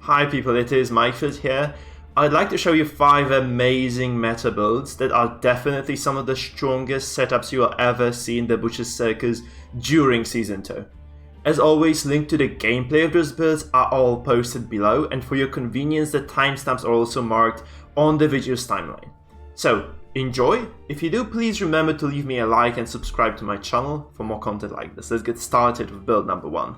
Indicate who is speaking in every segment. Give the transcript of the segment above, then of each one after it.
Speaker 1: Hi people, it is Mikefield here. I'd like to show you 5 amazing meta builds that are definitely some of the strongest setups you will ever see in the Butcher's Circus during Season 2. As always, links to the gameplay of those builds are all posted below, and for your convenience the timestamps are also marked on the video's timeline. So, enjoy! If you do, please remember to leave me a like and subscribe to my channel for more content like this. Let's get started with build number 1.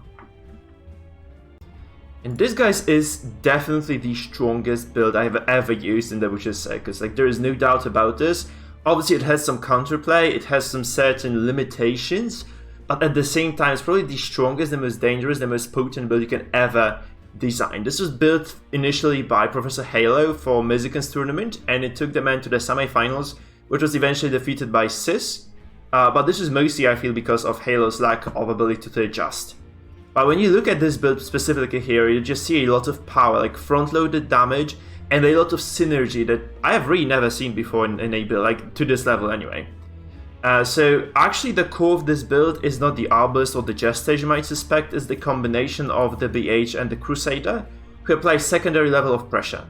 Speaker 1: And this, guys, is definitely the strongest build I have ever used in the Butcher's Circus. Like, there is no doubt about this. Obviously, it has some counterplay, it has some certain limitations, but at the same time, it's probably the strongest, the most dangerous, the most potent build you can ever design. This was built initially by Professor Heylow for Mizzican's tournament, and it took the man to the semi-finals, which was eventually defeated by Sis. But this is mostly, I feel, because of Heylow's lack of ability to adjust. But when you look at this build specifically here, you just see a lot of power, like front-loaded damage, and a lot of synergy that I have really never seen before in a build, like to this level anyway. So actually the core of this build is not the Arbalist or the Jester, as you might suspect, it's the combination of the BH and the Crusader, who apply secondary level of pressure.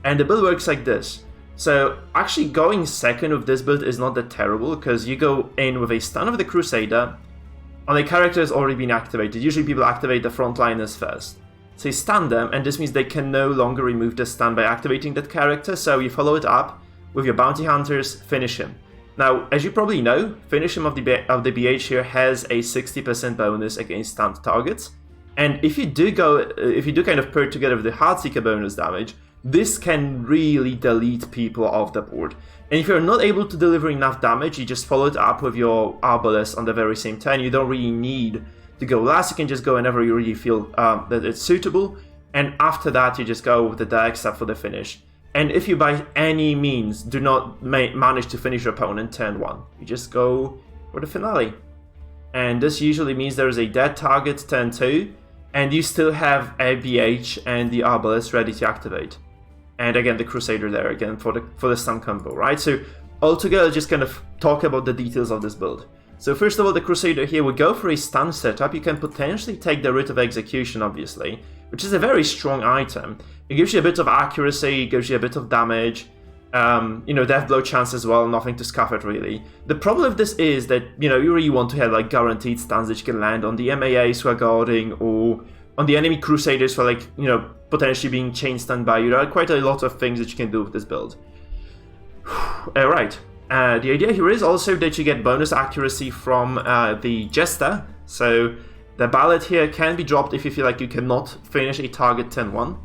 Speaker 1: And the build works like this. So actually going second with this build is not that terrible, because you go in with a stun of the Crusader, on a character has already been activated. Usually people activate the frontliners first. So you stun them, and this means they can no longer remove the stun by activating that character, so you follow it up with your bounty hunters, finish him. Now, as you probably know, finish him of the BH here has a 60% bonus against stunned targets. And if you do kind of pair together with the Heartseeker bonus damage, this can really delete people off the board. And if you're not able to deliver enough damage, you just follow it up with your Arbalist on the very same turn. You don't really need to go last, you can just go whenever you really feel that it's suitable. And after that, you just go with the direct step for the finish. And if you by any means do not manage to finish your opponent turn 1, you just go for the finale. And this usually means there is a dead target turn 2, and you still have a BH and the Arbalist ready to activate. And again, the Crusader there again for the stun combo, right? So altogether, just kind of talk about the details of this build. So first of all, the Crusader here would go for a stun setup. You can potentially take the Writ of Execution, obviously, which is a very strong item. It gives you a bit of accuracy, it gives you a bit of damage, death blow chance as well, nothing to scoff at really. The problem with this is that, you really want to have like guaranteed stuns that you can land on the MAAs who are guarding, or on the enemy Crusaders for like, potentially being chain stunned by you. There are quite a lot of things that you can do with this build. Alright. The idea here is also that you get bonus accuracy from the Jester. So the ballad here can be dropped if you feel like you cannot finish a target turn 1.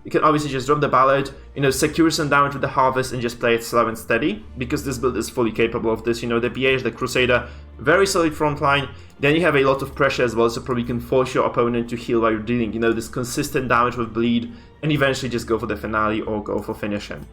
Speaker 1: You can obviously just drop the ballad, secure some damage with the Harvest and just play it slow and steady, because this build is fully capable of this. The BH, the Crusader, very solid frontline. Then you have a lot of pressure as well, so probably you can force your opponent to heal while you're dealing, this consistent damage with bleed, and eventually just go for the finale or go for finish him.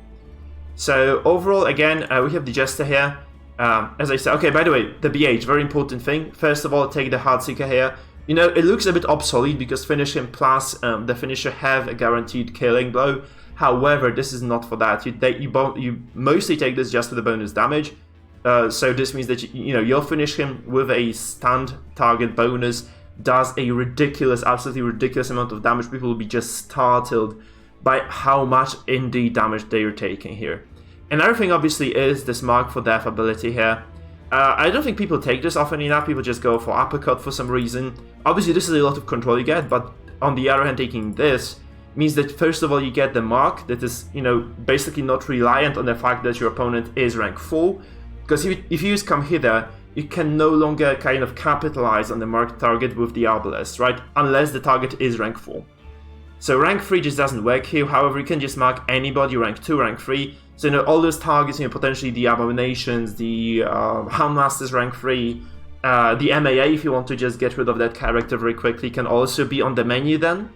Speaker 1: So overall, again, we have the Jester here. As I said, okay, by the way, the BH, very important thing. First of all, take the Heartseeker here. It looks a bit obsolete because finish him plus the finisher have a guaranteed killing blow. However, this is not for that. You mostly take this just for the bonus damage. So this means that you'll finish him with a stunned target bonus, does a absolutely ridiculous amount of damage. People will be just startled by how much indeed damage they are taking here. Another thing obviously is this Mark for Death ability here. I don't think people take this often enough. People just go for uppercut for some reason. Obviously this is a lot of control you get, but on the other hand, taking this means that first of all you get the mark that is basically not reliant on the fact that your opponent is rank 4, because if you use Come Hither, you can no longer kind of capitalize on the marked target with the Arbalist, right? Unless the target is rank 4. So rank 3 just doesn't work here. However, you can just mark anybody rank 2, rank 3. So all those targets, potentially the Abominations, the Houndmasters rank 3, the MAA, if you want to just get rid of that character very quickly, can also be on the menu then.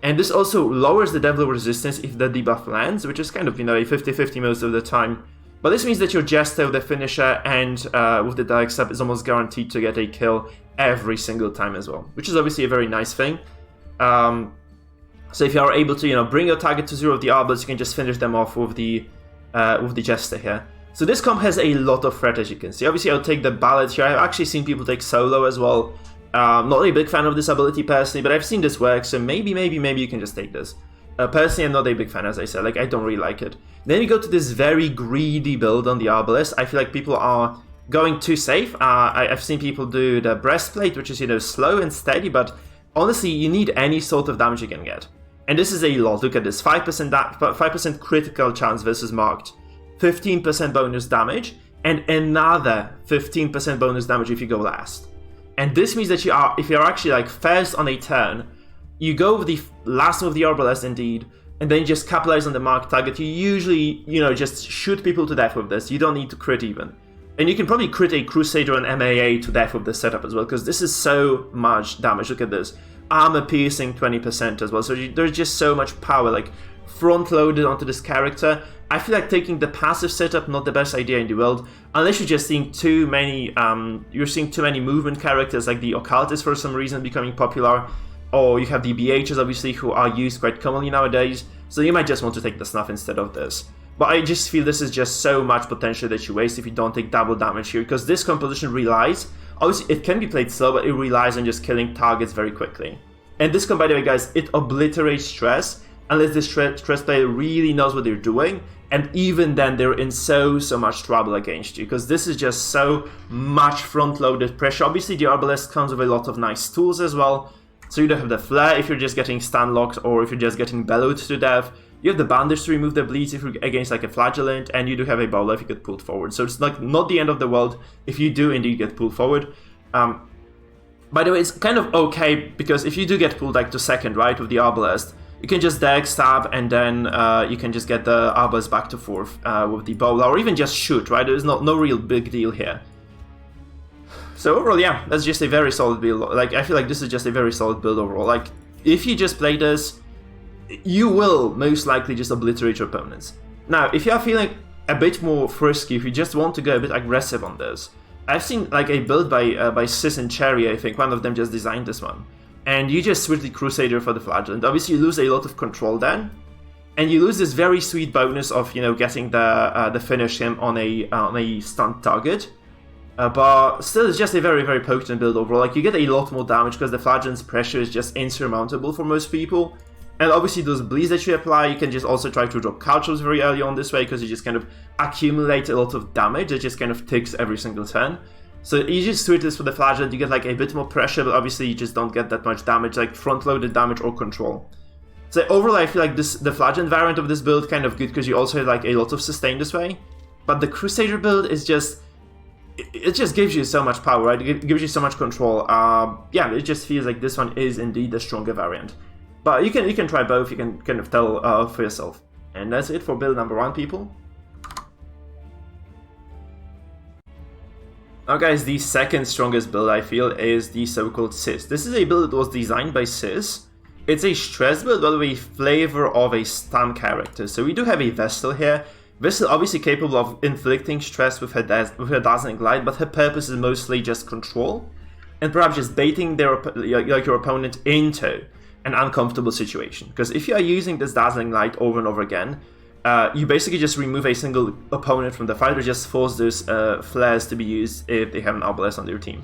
Speaker 1: And this also lowers the Devil resistance if the debuff lands, which is kind of, a 50-50 most of the time. But this means that your Jester with the finisher and with the direct step is almost guaranteed to get a kill every single time as well, which is obviously a very nice thing. So if you are able to, bring your target to 0 with the Arbalist, you can just finish them off with the Jester here. So this comp has a lot of threat, as you can see. Obviously, I'll take the Ballad here. I've actually seen people take Solo as well. Not a big fan of this ability personally, but I've seen this work, so maybe you can just take this. Personally, I'm not a big fan, as I said. Like, I don't really like it. Then we go to this very greedy build on the Arbalest. I feel like people are going too safe. I've seen people do the breastplate, which is, you know, slow and steady, but honestly, you need any sort of damage you can get. And this is a lot. Look at this. 5% critical chance versus marked. 15% bonus damage, and another 15% bonus damage if you go last. And this means that if you're actually like first on a turn, you go with the last move of the Arbalest indeed, and then just capitalize on the marked target. You usually, you know, just shoot people to death with this. You don't need to crit even. And you can probably crit a Crusader and MAA to death with this setup as well, because this is so much damage. Look at this. Armor piercing 20% as well. So there's just so much power, like, front-loaded onto this character. I feel like taking the passive setup not the best idea in the world, unless you're just seeing too many movement characters, like the Occultist for some reason becoming popular, or you have the BHs obviously who are used quite commonly nowadays, so you might just want to take the Snuff instead of this. But I just feel this is just so much potential that you waste if you don't take double damage here, because this composition relies, obviously it can be played slow, but it relies on just killing targets very quickly. And this, by the way guys, it obliterates stress, unless this stress player really knows what they're doing, and even then they're in so much trouble against you, because this is just so much front-loaded pressure. Obviously the Arbalest comes with a lot of nice tools as well, so you don't have the flare if you're just getting stun locked or if you're just getting bellowed to death. You have the bandage to remove the bleeds if you're against like a flagellant, and you do have a bowler if you get pulled forward. So it's like not the end of the world if you do indeed get pulled forward. By the way, it's kind of okay, because if you do get pulled like to second, right, with the Arbalest, you can just dag stab, and then you can just get the Arbalest back to fourth with the bowler, or even just shoot, right? There's no real big deal here. So overall, yeah, that's just a very solid build. Like, I feel like this is just a very solid build overall. Like, if you just play this, you will most likely just obliterate your opponents. Now, if you are feeling a bit more frisky, if you just want to go a bit aggressive on this, I've seen like a build by Sis and Cherry, I think, one of them just designed this one. And you just switch the Crusader for the Flagellant. Obviously, you lose a lot of control then, and you lose this very sweet bonus of, you know, getting the finish him on a stunned target. But still, it's just a very potent build overall. Like, you get a lot more damage because the Flagellant's pressure is just insurmountable for most people. And obviously, those bleeds that you apply, you can just also try to drop cultures very early on this way, because you just kind of accumulate a lot of damage that just kind of ticks every single turn. So you just switch this for the Flagellant, you get like a bit more pressure, but obviously you just don't get that much damage, like front-loaded damage or control. So overall, I feel like the Flagellant variant of this build kind of good, because you also have like a lot of sustain this way. But the Crusader build is just... it just gives you so much power, right? It gives you so much control. Yeah, it just feels like this one is indeed the stronger variant. But you can try both, you can kind of tell for yourself. And that's it for build number 1, people. Now guys, the second strongest build I feel is the so-called Sis. This is a build that was designed by Sis. It's a stress build, but with a flavor of a stun character. So we do have a Vestal here. Vestal obviously capable of inflicting stress with her Dazzling Light, but her purpose is mostly just control, and perhaps just baiting your opponent into an uncomfortable situation. Because if you are using this Dazzling Light over and over again, you basically just remove a single opponent from the fight, or just force those flares to be used if they have an Arbalest on their team.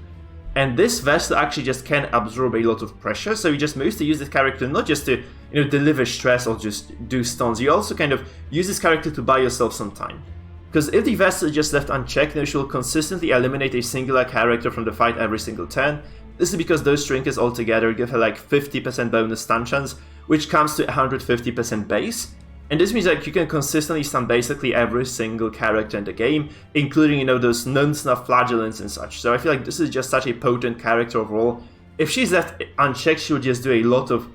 Speaker 1: And this Vestal actually just can absorb a lot of pressure, so you just mostly use this character not just to, you know, deliver stress or just do stuns. You also kind of use this character to buy yourself some time. Because if the Vestal is just left unchecked, then she will consistently eliminate a singular character from the fight every single turn. This is because those trinkets altogether give her like 50% bonus stun chance, which comes to 150% base. And this means like you can consistently stun basically every single character in the game, including, you know, those non-snuff flagellants and such. So I feel like this is just such a potent character overall. If she's left unchecked, she will just do a lot of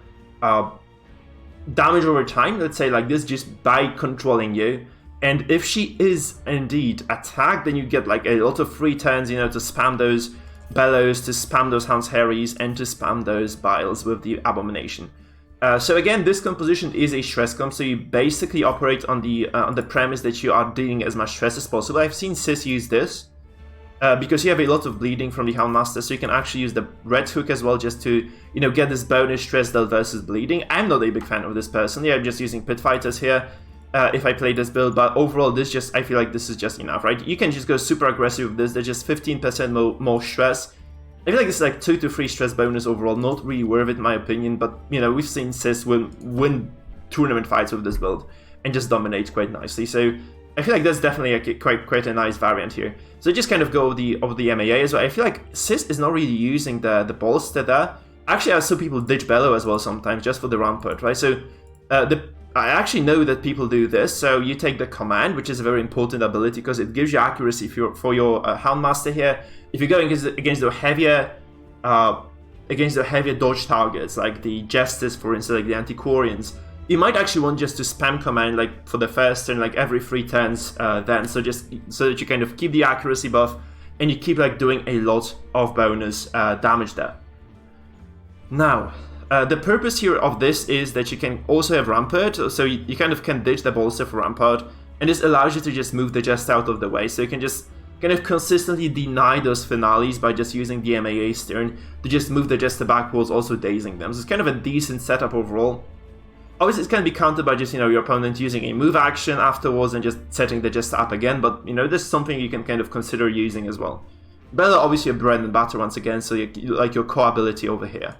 Speaker 1: damage over time, let's say like this, just by controlling you. And if she is indeed attacked, then you get like a lot of free turns, you know, to spam those bellows, to spam those Hounds Harrys, and to spam those Biles with the Abomination. So again, this composition is a stress comp, so you basically operate on the premise that you are dealing as much stress as possible. I've seen Sis use this, because you have a lot of bleeding from the Houndmaster, so you can actually use the Red Hook as well, just to, you know, get this bonus stress dealt versus bleeding. I'm not a big fan of this personally, I'm just using Pit Fighters here if I play this build, but overall I feel like this is just enough, right? You can just go super aggressive with this, there's just 15% more stress. I feel like it's like 2 to 3 stress bonus overall, not really worth it in my opinion, but, you know, we've seen Sis win tournament fights with this build and just dominate quite nicely. So I feel like that's definitely quite a nice variant here. So just kind of go over the MAA as well. I feel like Sis is not really using the bolster there. Actually, I saw people ditch Bellow as well sometimes just for the rampart, right? So I actually know that people do this. So you take the command, which is a very important ability because it gives you accuracy for your Houndmaster here. If you're going against the heavier dodge targets, like the Jesters, for instance, like the Antiquarians, you might actually want just to spam command like for the first turn, like every 3 turns then, so that you kind of keep the accuracy buff and you keep like doing a lot of bonus damage there. Now, the purpose here of this is that you can also have Rampart, so you kind of can ditch the bolster for Rampart, and this allows you to just move the Jester out of the way, so you can just kind of consistently deny those finales by just using the MAA turn to just move the Jester backwards, also dazing them. So it's kind of a decent setup overall. Obviously, it can be countered by just, your opponent using a move action afterwards and just setting the Jester up again, but, this is something you can kind of consider using as well. Bellow, obviously, a bread and butter once again, so like your core ability over here.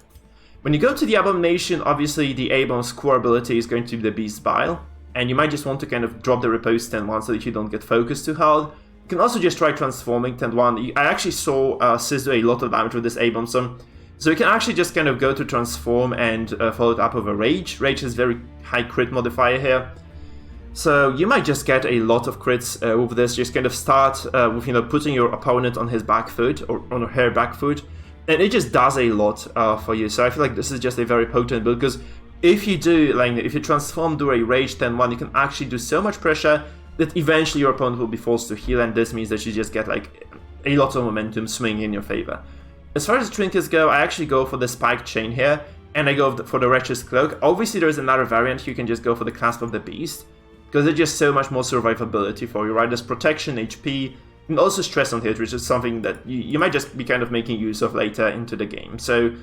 Speaker 1: When you go to the Abomination, obviously, the A-Bomb's core ability is going to be the Beast Bile, and you might just want to kind of drop the Repose 10-1 so that you don't get focused too hard. You can also just try transforming 10-1. I actually saw Sis do a lot of damage with this A-Bomb, so you can actually just kind of go to transform and follow it up with a Rage. Rage has very high crit modifier here. So you might just get a lot of crits with this. Just kind of start with putting your opponent on his back foot or on her back foot. And it just does a lot for you. So I feel like this is just a very potent build because if you transform do a Rage 10-1, you can actually do so much pressure that eventually your opponent will be forced to heal, and this means that you just get like a lot of momentum swinging in your favor. As far as trinkets go, I actually go for the Spike Chain here, and I go for the Wretch's Cloak. Obviously, there's another variant. You can just go for the Clasp of the Beast, because it's just so much more survivability for you, right? There's protection, HP, and also stress on hit, which is something that you might just be kind of making use of later into the game. So,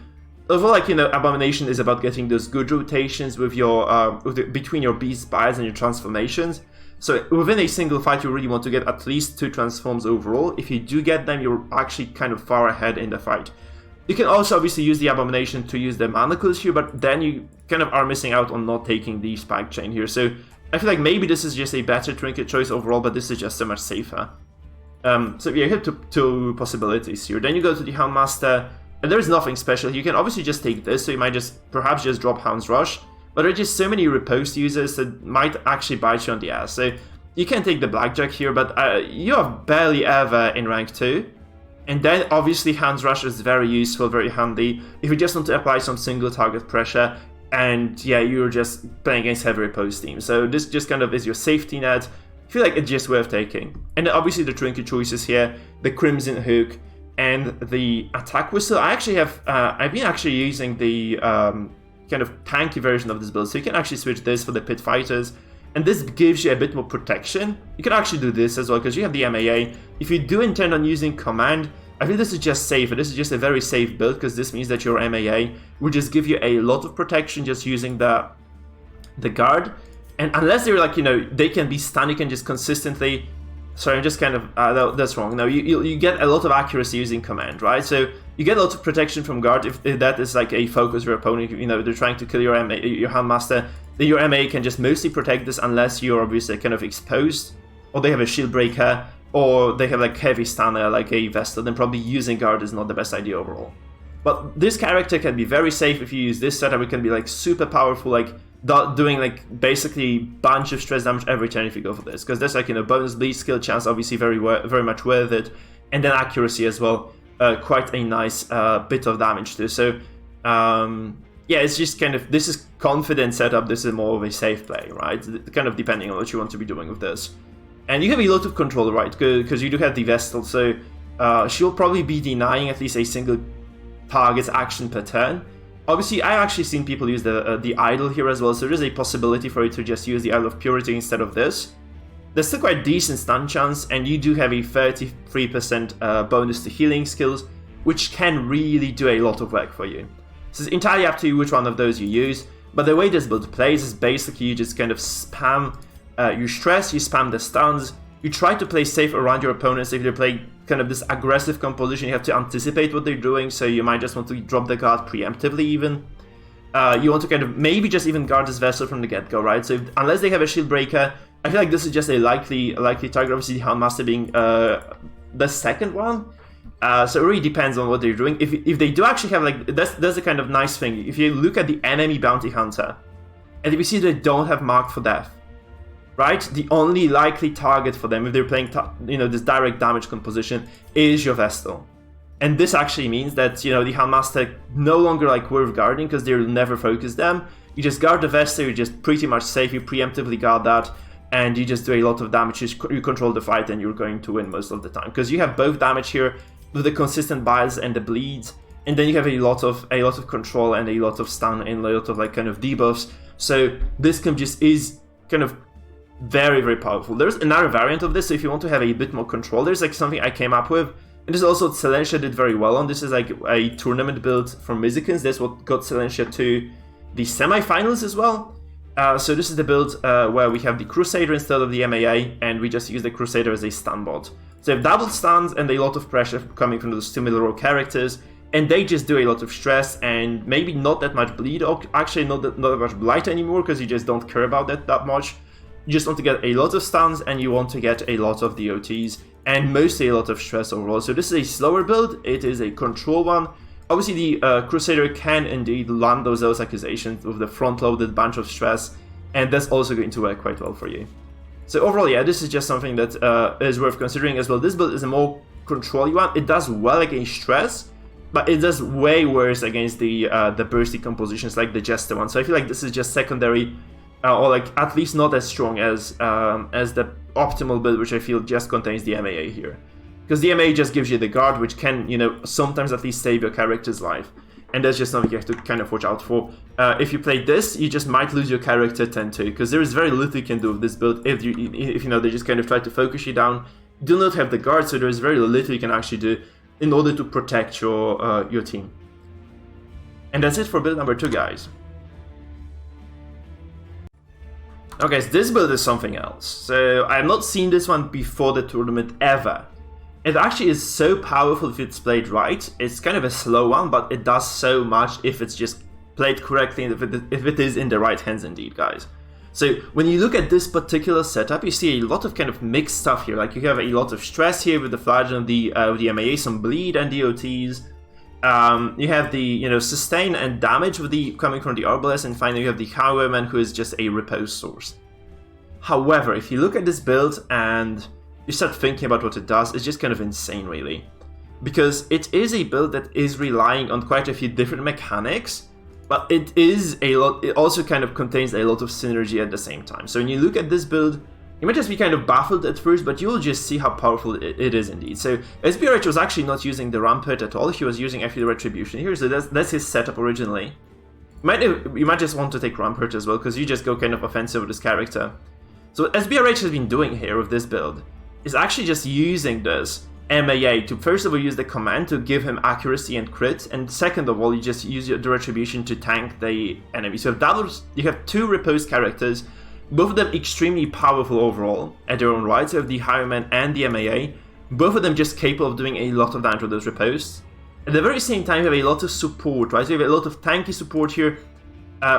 Speaker 1: overall, Abomination is about getting those good rotations with your between your Beast Biles and your transformations. So within a single fight, you really want to get at least 2 transforms overall. If you do get them, you're actually kind of far ahead in the fight. You can also obviously use the Abomination to use the Manacles here, but then you kind of are missing out on not taking the Spike Chain here. So I feel like maybe this is just a better trinket choice overall, but this is just so much safer. So yeah, you have two possibilities here. Then you go to the Houndmaster, and there's nothing special. You can obviously just take this, so you might perhaps just drop Hound's Rush. But there are just so many riposte users that might actually bite you on the ass. So you can take the Blackjack here, but you are barely ever in rank 2. And then obviously Hound's Rush is very useful, very handy if you just want to apply some single target pressure and yeah, you're just playing against heavy riposte teams. So this just kind of is your safety net. I feel like it's just worth taking. And then obviously the trinket choices here, the Crimson Hook and the Attack Whistle. I actually have, I've been actually using the kind of tanky version of this build, so you can actually switch this for the Pit Fighters, and this gives you a bit more protection. You can actually do this as well, because you have the MAA. If you do intend on using Command, I feel this is just safer. This is just a very safe build, because this means that your MAA will just give you a lot of protection just using the guard, and unless they're like, they can be stunned, you can just consistently... Sorry, I'm just kind of... no, that's wrong. No, you get a lot of accuracy using Command, right? So you get a lot of protection from guard if that is like a focus your opponent. They're trying to kill your Houndmaster. Then your MA can just mostly protect this unless you're obviously kind of exposed, or they have a shield breaker, or they have like heavy stunner like a Vestal. Then probably using guard is not the best idea overall. But this character can be very safe if you use this setup. It can be like super powerful, like doing like basically bunch of stress damage every turn if you go for this, because there's like bonus bleed skill chance, obviously very much worth it, and then accuracy as well, quite a nice bit of damage too. So yeah, it's just kind of, this is confident setup, this is more of a safe play, right? Kind of depending on what you want to be doing with this. And you have a lot of control, right? Because you do have the Vestal, so she'll probably be denying at least a single target's action per turn. Obviously, I actually seen people use the Idol here as well, so there's a possibility for you to just use the Idol of Purity instead of this. There's still quite decent stun chance, and you do have a 33% bonus to healing skills, which can really do a lot of work for you. So it's entirely up to you which one of those you use, but the way this build plays is basically you just kind of spam your stress, you spam the stuns, you try to play safe around your opponents. If they're playing kind of this aggressive composition, you have to anticipate what they're doing, so you might just want to drop the guard preemptively even. you want to kind of maybe just even guard this vessel from the get-go, right? So unless they have a shield breaker, I feel like this is just a likely target. Obviously, the Houndmaster being the second one. So it really depends on what they're doing. If they do actually have, like, that's a kind of nice thing. If you look at the enemy bounty hunter, and if you see they don't have marked for death, right? The only likely target for them, if they're playing, this direct damage composition, is your Vestal. And this actually means that, the Houndmaster no longer, like, worth guarding, because they'll never focus them. You just guard the Vestal, you're just pretty much safe, you preemptively guard that, and you just do a lot of damage, you control the fight, and you're going to win most of the time. Because you have both damage here, with the consistent bias and the bleeds, and then you have a lot of control and a lot of stun and a lot of, like, kind of debuffs. So this comp just is kind of very, very powerful. There's another variant of this, so if you want to have a bit more control, there's, like, something I came up with, and this is also what Silentia did very well on. This is, like, a tournament build from Mizikins. That's what got Silentia to the semi-finals as well. So this is the build where we have the Crusader instead of the MAA, and we just use the Crusader as a stun bot. So you have double stuns and a lot of pressure coming from those two middle row characters, and they just do a lot of stress and maybe not that much bleed, or actually not that much blight anymore, because you just don't care about that much. You just want to get a lot of stuns, and you want to get a lot of DOTs, and mostly a lot of stress overall. So this is a slower build, it is a control one. Obviously the Crusader can indeed land those accusations with the front-loaded bunch of stress, and that's also going to work quite well for you. So overall, yeah, this is just something that is worth considering as well. This build is a more control-y one. It does well against stress, but it does way worse against the bursty compositions like the Jester one. So I feel like this is just secondary, or like at least not as strong as the optimal build, which I feel just contains the MAA here. Because the MAA just gives you the guard, which can, sometimes at least save your character's life. And that's just something you have to kind of watch out for. If you play this, you just might lose your character 10-2, because there is very little you can do with this build if they just kind of try to focus you down. You do not have the guard, so there is very little you can actually do in order to protect your team. And that's it for build number 2, guys. Okay, so this build is something else. So I have not seen this one before the tournament ever. It actually is so powerful if it's played right. It's kind of a slow one, but it does so much if it's just played correctly and if it is in the right hands indeed, guys. So when you look at this particular setup, you see a lot of kind of mixed stuff here. Like you have a lot of stress here with the Flagellum, the MAA, some bleed and DOTs. You have the sustain and damage with the coming from the Arbalest, and finally you have the Highwayman, who is just a repose source. However, if you look at this build and you start thinking about what it does, it's just kind of insane, really. Because it is a build that is relying on quite a few different mechanics, but it also kind of contains a lot of synergy at the same time. So when you look at this build, you might just be kind of baffled at first, but you will just see how powerful it is indeed. So Sbrh was actually not using the Rampart at all, he was using actually the Retribution here, so that's his setup originally. You might just want to take Rampart as well, because you just go kind of offensive with this character. So what Sbrh has been doing here with this build is actually just using this MAA to first of all use the command to give him accuracy and crit, and second of all you just use the Retribution to tank the enemy. So you have two reposed characters, both of them extremely powerful overall at their own right. So you have the Highwayman and the MAA, both of them just capable of doing a lot of damage with those reposts. At the very same time you have a lot of support, right? So you have a lot of tanky support here,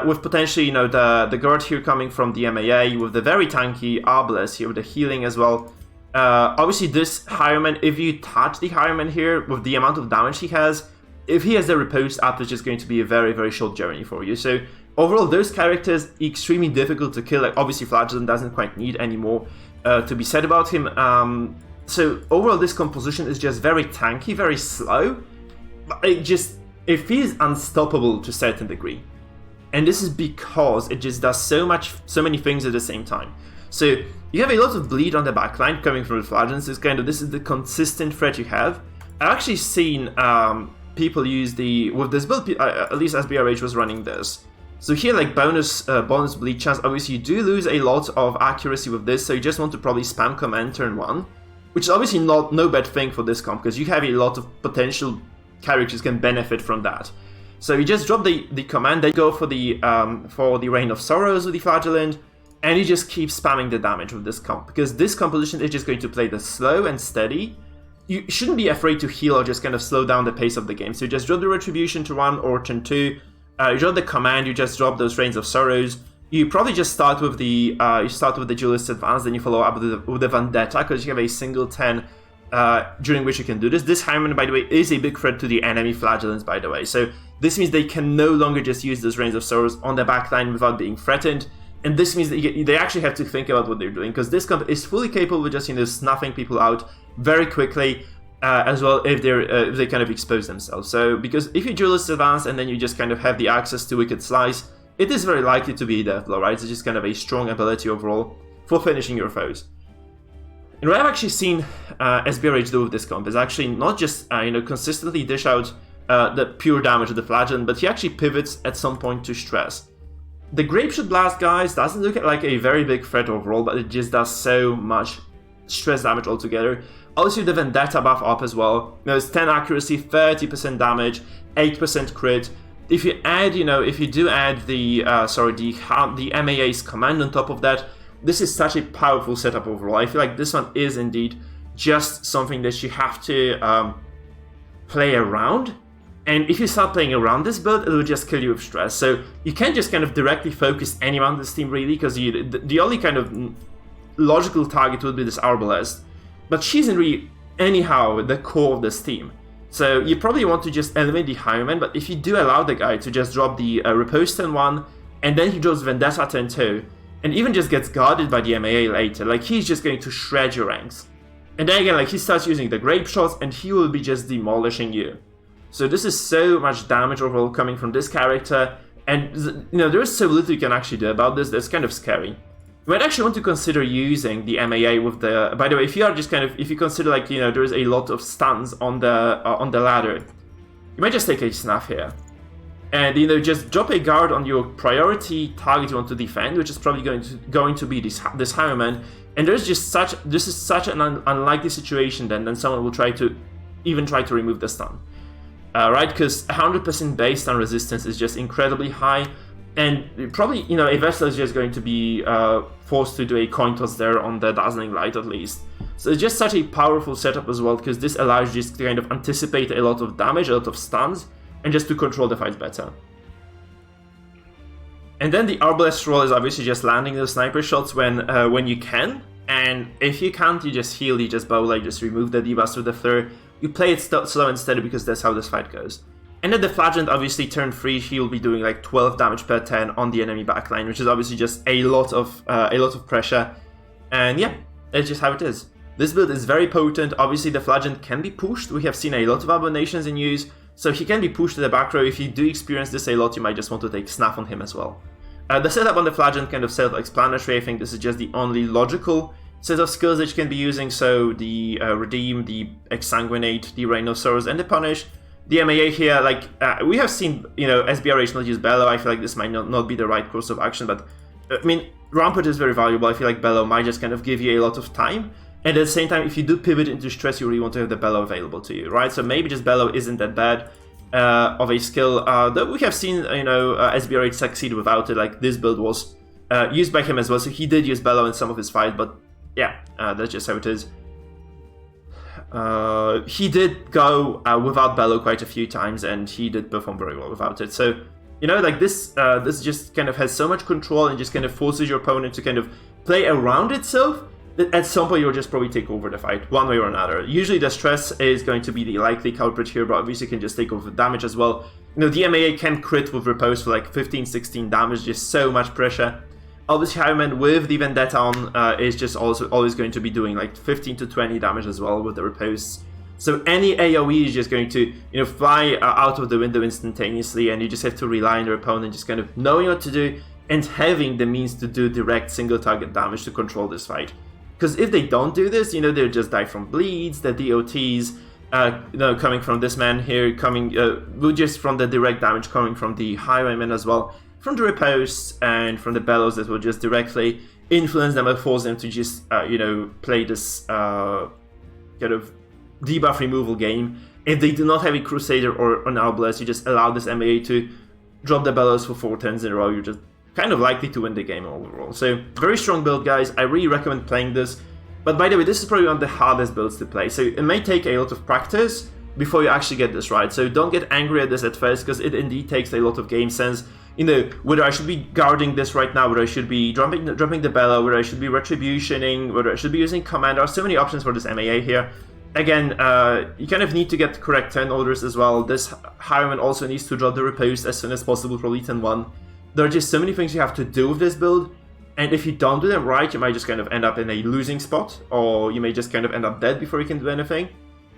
Speaker 1: with potentially, the guard here coming from the MAA, with the very tanky Arbalest here with the healing as well. Obviously this Highwayman, if you touch the Highwayman here with the amount of damage he has, if he has the repose up, it's just going to be a very, very short journey for you. So overall, those characters extremely difficult to kill. Like obviously Flagellum doesn't quite need any more to be said about him. So overall this composition is just very tanky, very slow, but it feels unstoppable to a certain degree. And this is because it just does so many things at the same time. So you have a lot of bleed on the backline coming from the Flagellum. So this is the consistent threat you have. I've actually seen people use with this build, at least Sbrh was running this. So here, like bonus bleed chance, obviously you do lose a lot of accuracy with this, so you just want to probably spam command turn 1, which is obviously no bad thing for this comp, because you have a lot of potential characters can benefit from that. So you just drop the command, then go for the Reign of Sorrows with the Flagellum, and you just keep spamming the damage with this comp, because this composition is just going to play the slow and steady. You shouldn't be afraid to heal or just kind of slow down the pace of the game. So you just drop the Retribution to 1 or turn 2, You drop the command, you just drop those Rains of Sorrows. You probably just start with the Duelist Advance, then you follow up with the Vendetta, because you have a single 10 during which you can do this. This Highwayman, by the way, is a big threat to the enemy Flagellants, by the way. So this means they can no longer just use those Rains of Sorrows on their backline without being threatened. And this means that they actually have to think about what they're doing, because this comp is fully capable of just, snuffing people out very quickly, as well if they kind of expose themselves. So, because if you Duelist Advance and then you just kind of have the access to Wicked Slice, it is very likely to be a death blow, right? It's just kind of a strong ability overall for finishing your foes. And what I've actually seen Sbrh do with this comp is actually not just, consistently dish out the pure damage of the Flagellant, but he actually pivots at some point to stress. The Grapeshot Blast, guys, doesn't look like a very big threat overall, but it just does so much stress damage altogether. Also, the Vendetta buff up as well. It's 10 accuracy, 30% damage, 8% crit. If you add, if you do add the MAA's command on top of that, this is such a powerful setup overall. I feel like this one is indeed just something that you have to play around. And if you start playing around this build, it will just kill you with stress. So you can't just kind of directly focus anyone on this team, really, because the only kind of logical target would be this Arbalest. But she isn't really, anyhow, the core of this team. So you probably want to just eliminate the Highwayman, but if you do allow the guy to just drop the Repose turn 1, and then he drops Vendetta turn 2, and even just gets guarded by the MAA later, like, he's just going to shred your ranks. And then again, like, he starts using the Grape Shots, and he will be just demolishing you. So this is so much damage overall coming from this character, and there is so little you can actually do about this. That's kind of scary. You might actually want to consider using the MAA with the. By the way, if you are just kind of, if you consider like there is a lot of stuns on the ladder, you might just take a snuff here, and just drop a guard on your priority target you want to defend, which is probably going to be this Highwayman. And this is such an unlikely situation then someone will try to remove the stun. Right, because 100% base stun resistance is just incredibly high, and probably, a Vessel is just going to be forced to do a coin toss there on the Dazzling Light at least. So it's just such a powerful setup as well, because this allows you just to kind of anticipate a lot of damage, a lot of stuns, and just to control the fight better. And then the Arbalest role is obviously just landing those sniper shots when you can, and if you can't, you just heal, you just bow, just remove the debuffs with the Flare. You play it slow and steady because that's how this fight goes. And then the Flagellant, obviously, turn 3, he'll be doing like 12 damage per 10 on the enemy backline, which is obviously just a lot of pressure. And yeah, that's just how it is. This build is very potent. Obviously, the Flagellant can be pushed. We have seen a lot of Abominations in use, so he can be pushed to the back row. If you do experience this a lot, you might just want to take Snuff on him as well. The setup on the Flagellant kind of self-explanatory. I think this is just the only logical set of skills that you can be using, so the Redeem, the Exsanguinate, the Rain of Sorrows, and the Punish. The MAA here, like, we have seen, Sbrh not use Bellow. I feel like this might not be the right course of action, but, I mean, Rampart is very valuable. I feel like Bellow might just kind of give you a lot of time, and at the same time, if you do pivot into stress, you really want to have the Bellow available to you, right? So maybe just Bellow isn't that bad of a skill, that we have seen, Sbrh succeed without it. Like, this build was used by him as well, so he did use Bellow in some of his fights, but yeah, that's just how it is. He did go without Bellow quite a few times, and he did perform very well without it. So, like this just kind of has so much control and just kind of forces your opponent to kind of play around itself that at some point you'll just probably take over the fight, one way or another. Usually the stress is going to be the likely culprit here, but obviously you can just take over the damage as well. The MAA can crit with Repose for like 15, 16 damage, just so much pressure. Obviously, Highwayman with the Vendetta on is just also always going to be doing like 15 to 20 damage as well with the Repose. So any AoE is just going to, fly out of the window instantaneously, and you just have to rely on your opponent just kind of knowing what to do and having the means to do direct single target damage to control this fight. Because if they don't do this, they'll just die from bleeds, the DOTs, coming from this man here, just from the direct damage coming from the Highwayman as well, from the Repose and from the Bellows that will just directly influence them and force them to just, play this kind of debuff removal game. If they do not have a Crusader or an Arbalest, you just allow this MAA to drop the Bellows for 4 turns in a row, you're just kind of likely to win the game overall. So, very strong build, guys. I really recommend playing this. But by the way, this is probably one of the hardest builds to play, so it may take a lot of practice, before you actually get this right. So don't get angry at this at first, because it indeed takes a lot of game sense. You know, whether I should be guarding this right now, whether I should be dropping the Bella, whether I should be retributioning, whether I should be using command. There are so many options for this MAA here. Again, you kind of need to get correct turn orders as well. This Highwayman also needs to drop the Riposte as soon as possible, probably turn 1. There are just so many things you have to do with this build, and if you don't do them right, you might just kind of end up in a losing spot, or you may just kind of end up dead before you can do anything.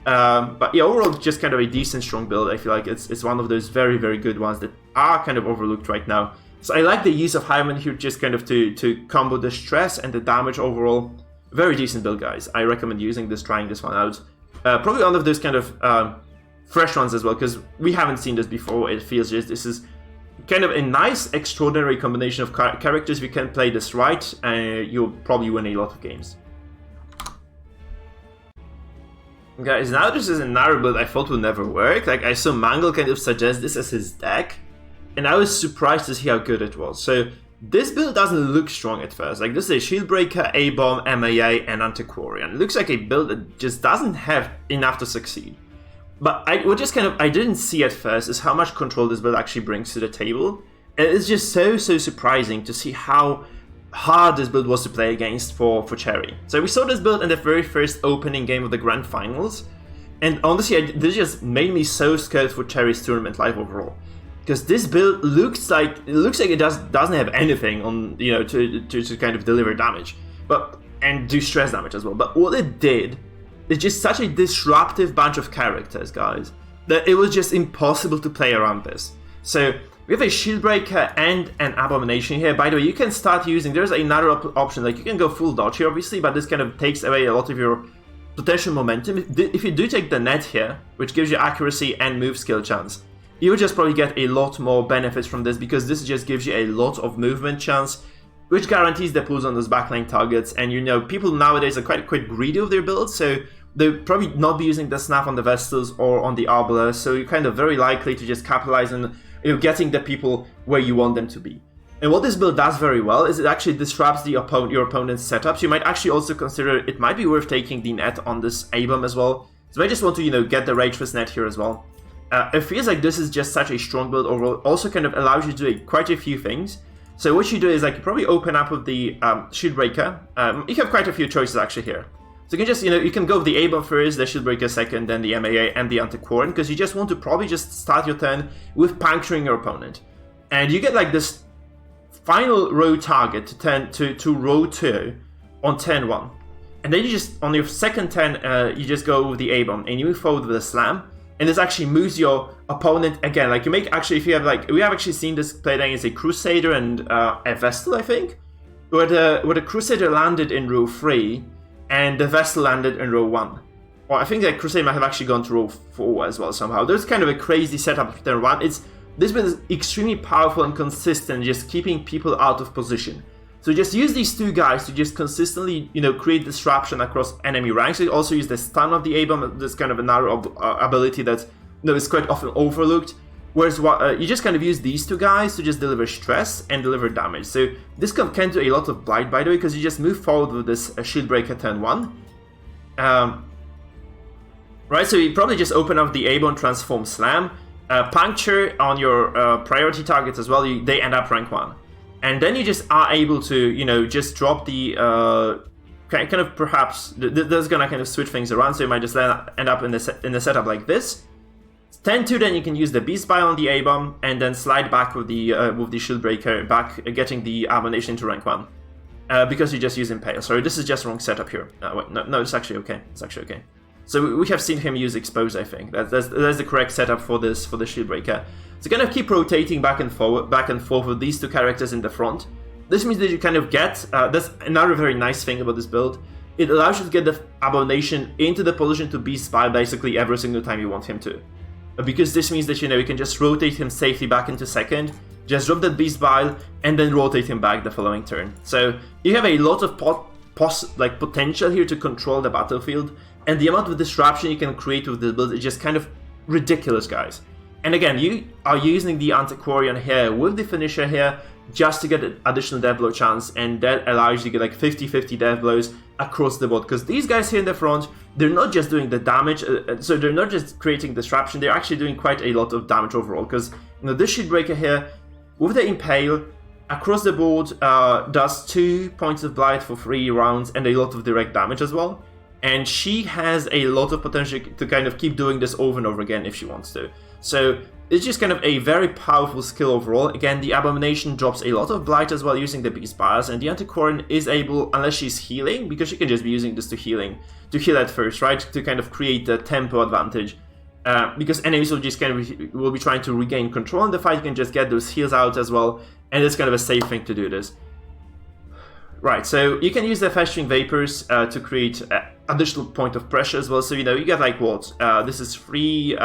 Speaker 1: But yeah, overall, just kind of a decent, strong build. I feel like it's one of those very, very good ones that are kind of overlooked right now. So I like the use of Highwayman here, just kind of to combo the stress and the damage overall. Very decent build, guys. I recommend using this, trying this one out. Probably one of those kind of fresh ones as well, because we haven't seen this before. It feels just this is kind of a nice, extraordinary combination of characters. If you can play this right, you'll probably win a lot of games. Guys, now this is another build I thought would never work. Like, I saw Mangle kind of suggest this as his deck, and I was surprised to see how good it was. So this build doesn't look strong at first. Like, this is a Shieldbreaker, A-Bomb, MAA, and Antiquarian. It looks like a build that just doesn't have enough to succeed. But I didn't see at first is how much control this build actually brings to the table. And it's just so surprising to see how hard this build was to play against for Cherry. So we saw this build in the very first opening game of the Grand Finals, and honestly, this just made me so scared for Cherry's tournament life overall, because this build looks like it doesn't have anything on, you know, to kind of deliver damage, and do stress damage as well. But what it did is just such a disruptive bunch of characters, guys, that it was just impossible to play around this. So we have a Shieldbreaker and an Abomination here. By the way, you can start using, there's another option, like you can go full dodge here obviously, but this kind of takes away a lot of your potential momentum. If you do take the net here, which gives you accuracy and move skill chance, you would just probably get a lot more benefits from this, because this just gives you a lot of movement chance, which guarantees the pulls on those backline targets. And you know, people nowadays are quite greedy of their builds, so they'll probably not be using the Snap on the Vestals or on the Arbiter, so you're kind of very likely to just capitalize on, you know, getting the people where you want them to be. And what this build does very well is it actually disrupts your opponent's setups. You might actually also consider it might be worth taking the net on this A-Bomb as well. So I just want to, you know, get the Rage net here as well. It feels like this is just such a strong build overall. Also kind of allows you to do quite a few things. So what you do is, like, you probably open up with the Shieldbreaker. You have quite a few choices actually here. So you can just, you know, you can go with the A-Bomb first, the Shieldbreaker second, then the MAA and the Antiquarian, because you just want to probably just start your turn with puncturing your opponent. And you get like this final row target to row 2 on turn 1. And then you just, on your second turn, you just go with the A-Bomb and you move forward with a Slam. And this actually moves your opponent again. Like, you make, actually, if you have, like, we have actually seen this played against a Crusader and a Vestal, I think, where the Crusader landed in row 3 and the Vestal landed in row 1. Or I think that Crusader might have actually gone to row 4 as well somehow. There's kind of a crazy setup for turn 1. This build is extremely powerful and consistent, just keeping people out of position. So just use these two guys to just consistently, you know, create disruption across enemy ranks. You also use the stun of the A-Bomb. That's kind of another ability that, you know, is quite often overlooked. Whereas you just kind of use these two guys to just deliver stress and deliver damage. So this can do a lot of blight, by the way, because you just move forward with this Shieldbreaker turn 1. Right, so you probably just open up the A-Bomb, transform, Slam, puncture on your priority targets as well. They end up rank 1. And then you just are able to, you know, just drop the, kind of perhaps, that's gonna kind of switch things around, so you might just end up in the setup like this. Turn 2, then you can use the Beast Bile on the A-Bomb, and then slide back with the Shieldbreaker, getting the Abomination to rank 1. Because you just use Impale. Sorry, this is just wrong setup here. Wait, no, it's actually okay. It's actually okay. So we have seen him use Expose, I think. That's the correct setup for the Shieldbreaker. So kind of keep rotating back and forth with these two characters in the front. This means that you kind of get, that's another very nice thing about this build. It allows you to get the Abomination into the position to Beast Bile basically every single time you want him to. Because this means that, you know, you can just rotate him safely back into second, just drop that Beast Bile, and then rotate him back the following turn. So you have a lot of potential here to control the battlefield, and the amount of disruption you can create with this build is just kind of ridiculous, guys. And again, you are using the Antiquarian here with the finisher here just to get an additional death blow chance, and that allows you to get like 50-50 death blows across the board, because these guys here in the front, they're not just doing the damage, so they're not just creating disruption, they're actually doing quite a lot of damage overall, because this shield breaker here with the impale across the board does 2 points of blight for 3 rounds and a lot of direct damage as well, and she has a lot of potential to kind of keep doing this over and over again if she wants to. So it's just kind of a very powerful skill overall. Again, the Abomination drops a lot of blight as well using the Beast Bias, and the Antiquarian is able, unless she's healing, because she can just be using this to heal at first, right? To kind of create the tempo advantage. Because enemies will just kind of will be trying to regain control in the fight, you can just get those heals out as well, and it's kind of a safe thing to do this. Right, so you can use the Festering Vapors to create additional point of pressure as well. So you get like what? This is 3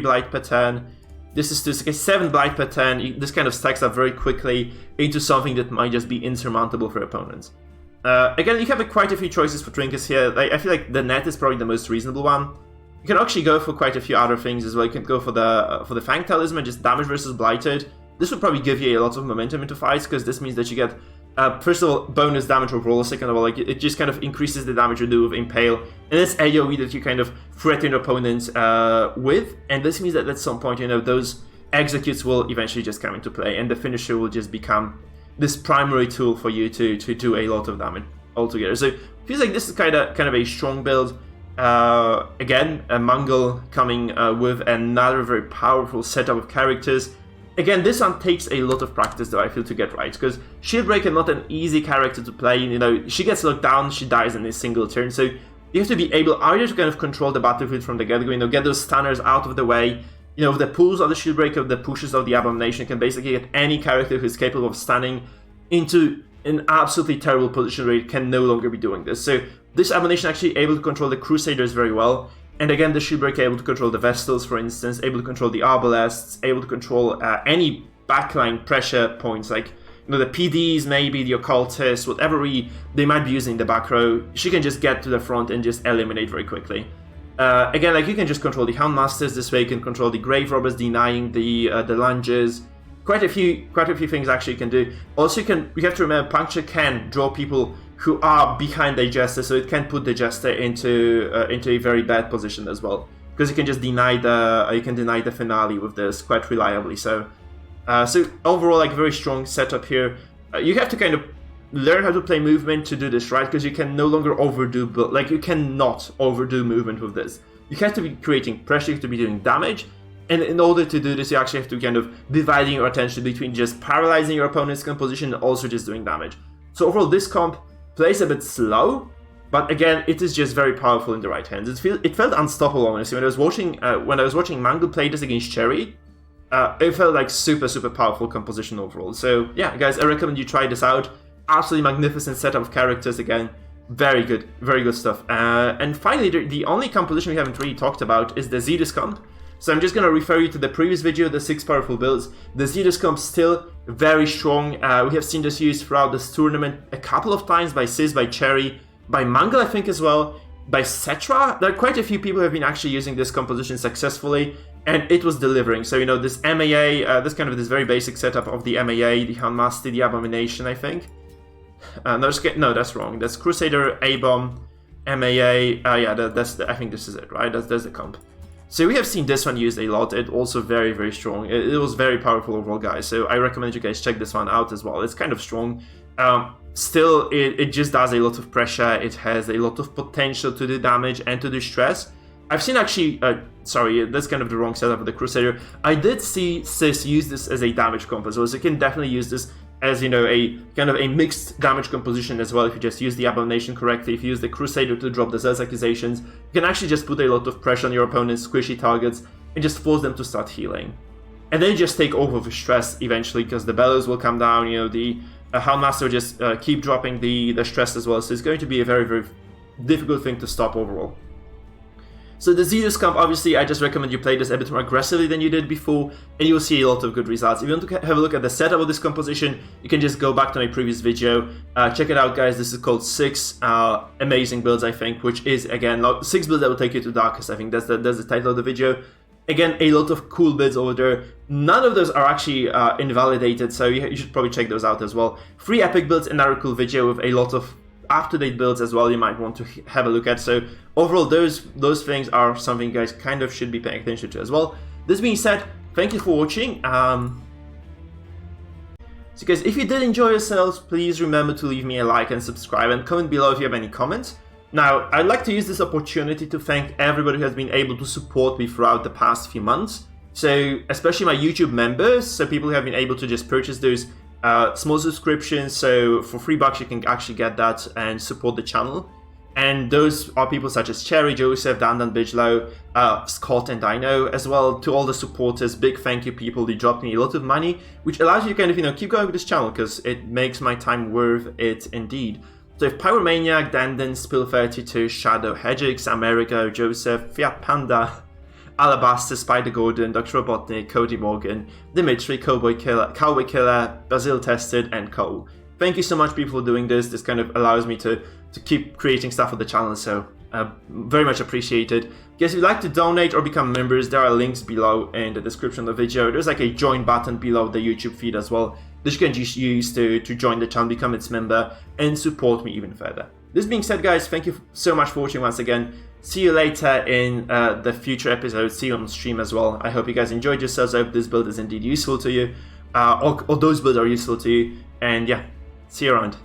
Speaker 1: blight per turn. This is 7 blight per turn. This kind of stacks up very quickly into something that might just be insurmountable for opponents. Again, you have quite a few choices for trinkets here. I feel like the net is probably the most reasonable one. You can actually go for quite a few other things as well. You can go for the Fang Talisman, just damage versus blighted. This would probably give you a lot of momentum into fights, because this means that you get first of all bonus damage overall, second of all like it just kind of increases the damage you do with impale, and it's AoE that you kind of threaten your opponents with, and this means that at some point those executes will eventually just come into play, and the finisher will just become this primary tool for you to do a lot of damage altogether. So it feels like this is kind of a strong build. Again, a Mangle coming with another very powerful setup of characters. Again, this one takes a lot of practice, though, I feel, to get right, because Shieldbreaker not an easy character to play. She gets locked down, she dies in a single turn, so you have to be able either to kind of control the battlefield from the get-go, get those stunners out of the way. With the pulls of the Shieldbreaker, the pushes of the Abomination, you can basically get any character who's capable of stunning into an absolutely terrible position where it can no longer be doing this. So this Abomination actually able to control the Crusaders very well. And again, the Shieldbreaker able to control the Vestals, for instance, able to control the Arbalests, able to control any backline pressure points, like the PDs, maybe the Occultists, whatever they might be using in the back row. She can just get to the front and just eliminate very quickly. Again, like you can just control the Houndmasters this way, you can control the Grave Robbers, denying the lunges. Quite a few things actually you can do. Also, you have to remember, Puncture can draw people who are behind the Jester, so it can put the Jester into a very bad position as well, because you can just deny the finale with this quite reliably. So overall, like, very strong setup here. You have to kind of learn how to play movement to do this right, because you can no longer overdo, you cannot overdo movement with this. You have to be creating pressure, you have to be doing damage, and in order to do this, you actually have to kind of dividing your attention between just paralyzing your opponent's composition and also just doing damage. So overall, this comp plays a bit slow, but again, it is just very powerful in the right hands. It felt unstoppable, honestly. When I was watching Mangle play this against Cherry, it felt like super powerful composition overall. So yeah, guys, I recommend you try this out. Absolutely magnificent setup of characters again. Very good stuff. And finally, the only composition we haven't really talked about is the Zedus comp. So I'm just going to refer you to the previous video, the 6 powerful builds. The Zedus comp still very strong. We have seen this used throughout this tournament a couple of times by Sis, by Cherry, by Mangle I think as well, by Cetra. There are quite a few people who have been actually using this composition successfully, and it was delivering. So this MAA, this very basic setup of the MAA, the Houndmaster, the Abomination I think. No, that's wrong. That's Crusader, A-Bomb, MAA. I think this is it, right? That's the comp. So we have seen this one used a lot. It's also very strong. It was very powerful overall, guys. So I recommend you guys check this one out as well. It's kind of strong. Still, it just does a lot of pressure. It has a lot of potential to do damage and to do stress. I've seen actually, sorry, that's kind of the wrong setup of the Crusader. I did see Sis use this as a damage comp as well, so you can definitely use this as, a kind of a mixed damage composition as well. If you just use the Abomination correctly, if you use the Crusader to drop the Zeus accusations, you can actually just put a lot of pressure on your opponent's squishy targets and just force them to start healing. And then just take over the stress eventually, because the Bellows will come down, the Houndmaster will just keep dropping the stress as well, so it's going to be a very difficult thing to stop overall. So the Zedus comp, obviously, I just recommend you play this a bit more aggressively than you did before, and you'll see a lot of good results. If you want to have a look at the setup of this composition, you can just go back to my previous video. Check it out, guys. This is called 6 amazing builds, I think, which is, again, 6 builds that will take you to Darkest. I think that's the title of the video. Again, a lot of cool builds over there. None of those are actually invalidated, so you should probably check those out as well. 3 epic builds, another cool video with a lot of up-to-date builds as well you might want to have a look at. So overall, those things are something you guys kind of should be paying attention to as well. This being said, thank you for watching. So guys, if you did enjoy yourselves, please remember to leave me a like and subscribe, and comment below if you have any comments. Now, I'd like to use this opportunity to thank everybody who has been able to support me throughout the past few months. So, especially my YouTube members, so people who have been able to just purchase those small subscriptions. So for $3 you can actually get that and support the channel. And those are people such as Cherry, Joseph, Dan Bijlow, Scott, and Dino, as well. To all the supporters, big thank you, people. They dropped me a lot of money, which allows you to kind of, keep going with this channel, because it makes my time worth it indeed. So if Pyromaniac, Dandin, Spill32, Shadow, Hedgix, America, Joseph, Fiat Panda, Alabaster, Spider Gordon, Dr. Robotnik, Cody Morgan, Dimitri, Cowboy Killer, Basil Tested, and Cole. Thank you so much, people, for doing this. This kind of allows me to keep creating stuff for the channel, so very much appreciated. Guys, if you'd like to donate or become members, there are links below in the description of the video. There's like a join button below the YouTube feed as well, that you can just use to join the channel, become its member, and support me even further. This being said, guys, thank you so much for watching once again. See you later in the future episodes. See you on stream as well. I hope you guys enjoyed yourselves. I hope this build is indeed useful to you, or those builds are useful to you. And yeah, see you around.